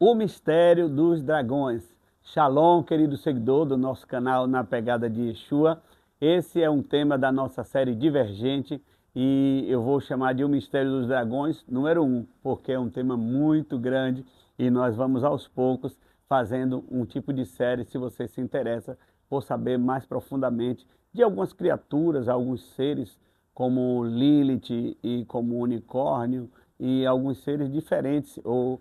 O mistério dos dragões. Shalom, querido seguidor do nosso canal Na Pegada de Yeshua. Esse é um tema da nossa série Divergente e eu vou chamar de O Mistério dos Dragões número 1, porque é um tema muito grande e nós vamos aos poucos fazendo um tipo de série, se você se interessa por saber mais profundamente de algumas criaturas, alguns seres como Lilith e como unicórnio e alguns seres diferentes, ou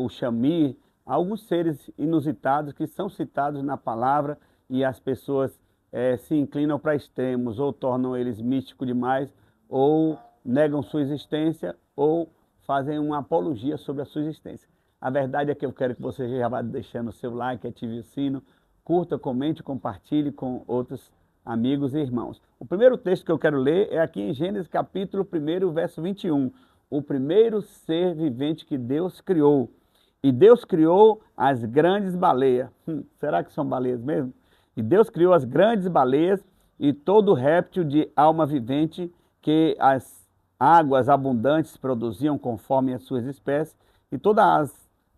o Shamir, alguns seres inusitados que são citados na palavra e as pessoas se inclinam para extremos, ou tornam eles místicos demais, ou negam sua existência, ou fazem uma apologia sobre a sua existência. A verdade é que eu quero que você já vá deixando o seu like, ative o sino, curta, comente, compartilhe com outros amigos e irmãos. O primeiro texto que eu quero ler é aqui em Gênesis capítulo 1, verso 21. O primeiro ser vivente que Deus criou. E Deus criou as grandes baleias. Será que são baleias mesmo? E Deus criou as grandes baleias e todo réptil de alma vivente que as águas abundantes produziam conforme as suas espécies, e toda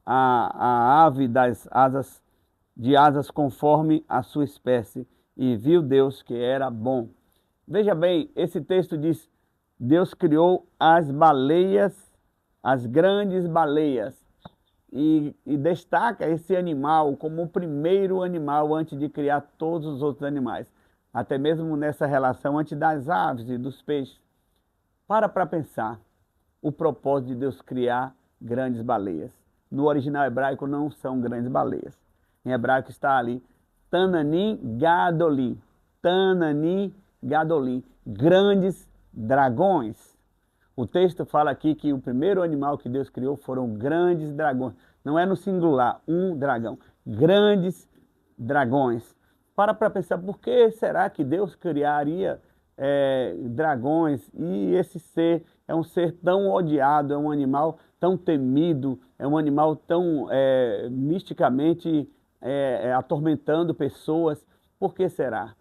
a ave das asas de asas conforme a sua espécie. E viu Deus que era bom. Veja bem, esse texto diz: Deus criou as baleias, as grandes baleias, e destaca esse animal como o primeiro animal antes de criar todos os outros animais, até mesmo nessa relação antes das aves e dos peixes. Para pensar o propósito de Deus criar grandes baleias. No original hebraico não são grandes baleias. Em hebraico está ali Tananim Gadolim. Tananim Gadolim. Grandes dragões. O texto fala aqui que o primeiro animal que Deus criou foram grandes dragões. Não é no singular, um dragão. Grandes dragões. Para pensar, por que será que Deus criaria dragões? E esse ser é um ser tão odiado, é um animal tão temido, é um animal tão misticamente atormentando pessoas. Por que será?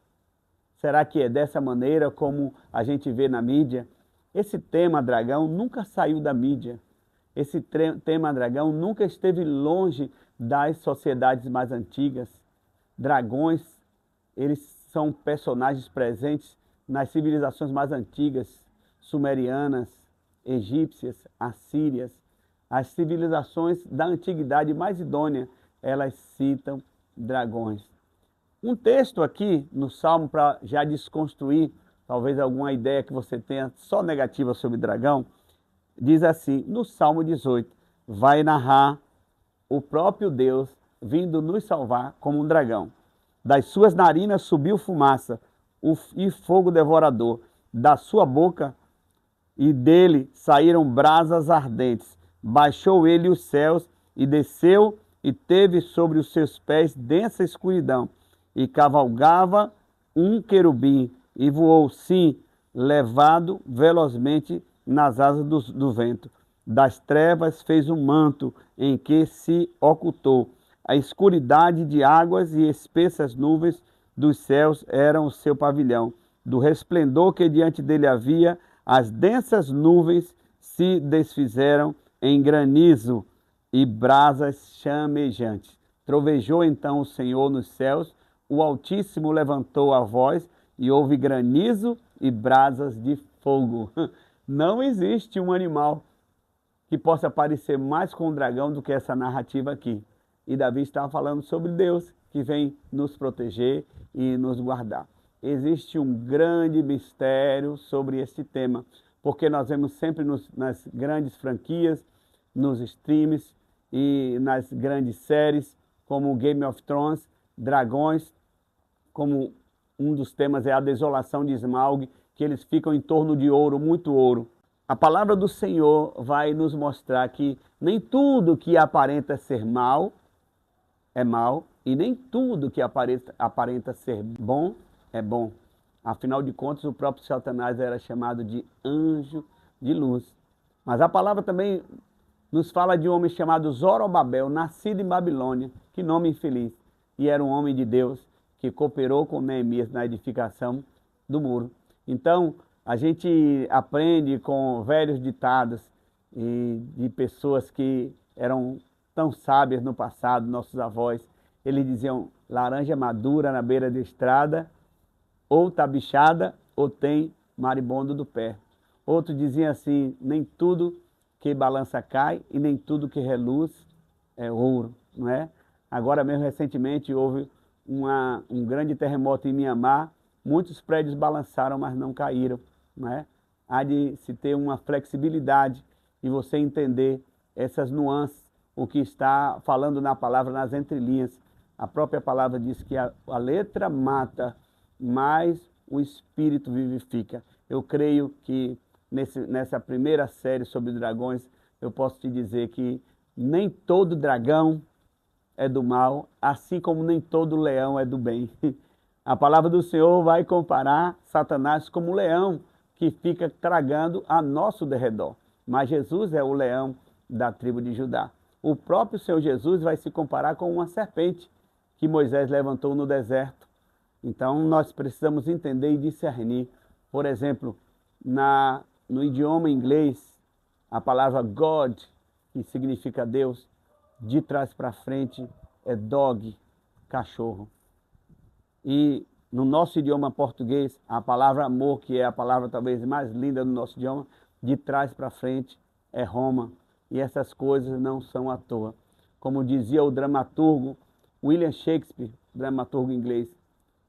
Será que é dessa maneira como a gente vê na mídia? Esse tema dragão nunca saiu da mídia. Esse tema dragão nunca esteve longe das sociedades mais antigas. Dragões, eles são personagens presentes nas civilizações mais antigas, sumerianas, egípcias, assírias. As civilizações da antiguidade mais idônea, elas citam dragões. Um texto aqui no Salmo para já desconstruir talvez alguma ideia que você tenha só negativa sobre dragão, diz assim, no Salmo 18, vai narrar o próprio Deus vindo nos salvar como um dragão. Das suas narinas subiu fumaça e fogo devorador, da sua boca e dele saíram brasas ardentes. Baixou ele os céus e desceu e teve sobre os seus pés densa escuridão, e cavalgava um querubim, e voou, sim, levado velozmente nas asas do vento. Das trevas fez um manto em que se ocultou. A escuridade de águas e espessas nuvens dos céus eram o seu pavilhão. Do resplendor que diante dele havia, as densas nuvens se desfizeram em granizo e brasas chamejantes. Trovejou então o Senhor nos céus, o Altíssimo levantou a voz, e houve granizo e brasas de fogo. Não existe um animal que possa parecer mais com um dragão do que essa narrativa aqui. E Davi estava falando sobre Deus, que vem nos proteger e nos guardar. Existe um grande mistério sobre este tema, porque nós vemos sempre nas grandes franquias, nos streams e nas grandes séries, como Game of Thrones, dragões, como um dos temas é a desolação de Smaug, que eles ficam em torno de ouro, muito ouro. A palavra do Senhor vai nos mostrar que nem tudo que aparenta ser mal é mal, e nem tudo que aparenta ser bom é bom. Afinal de contas, o próprio Satanás era chamado de anjo de luz. Mas a palavra também nos fala de um homem chamado Zorobabel, nascido em Babilônia, que nome infeliz, e era um homem de Deus, que cooperou com Neemias na edificação do muro. Então, a gente aprende com velhos ditados e de pessoas que eram tão sábias no passado, nossos avós. Eles diziam, laranja madura na beira da estrada, ou tá bichada, ou tem maribondo do pé. Outros diziam assim, nem tudo que balança cai e nem tudo que reluz é ouro, não é? Agora mesmo, recentemente, houve um grande terremoto em Mianmar, muitos prédios balançaram, mas não caíram, não é? Há de se ter uma flexibilidade e você entender essas nuances, o que está falando na palavra, nas entrelinhas. A própria palavra diz que a letra mata, mas o espírito vivifica. Eu creio que nessa primeira série sobre dragões, eu posso te dizer que nem todo dragão é do mal, assim como nem todo leão é do bem. A palavra do Senhor vai comparar Satanás como um leão que fica tragando a nosso derredor. Mas Jesus é o leão da tribo de Judá. O próprio Senhor Jesus vai se comparar com uma serpente que Moisés levantou no deserto. Então nós precisamos entender e discernir. Por exemplo, no idioma inglês, a palavra God, que significa Deus, de trás para frente é dog, cachorro. E no nosso idioma português, a palavra amor, que é a palavra talvez mais linda do nosso idioma, de trás para frente é Roma. E essas coisas não são à toa. Como dizia o dramaturgo William Shakespeare, dramaturgo inglês,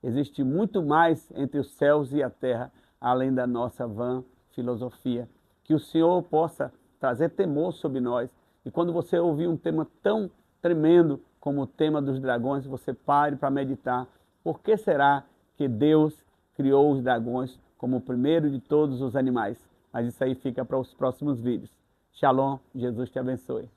existe muito mais entre os céus e a terra, além da nossa vã filosofia. Que o Senhor possa trazer temor sobre nós. E quando você ouvir um tema tão tremendo como o tema dos dragões, você pare para meditar. Por que será que Deus criou os dragões como o primeiro de todos os animais? Mas isso aí fica para os próximos vídeos. Shalom, Jesus te abençoe.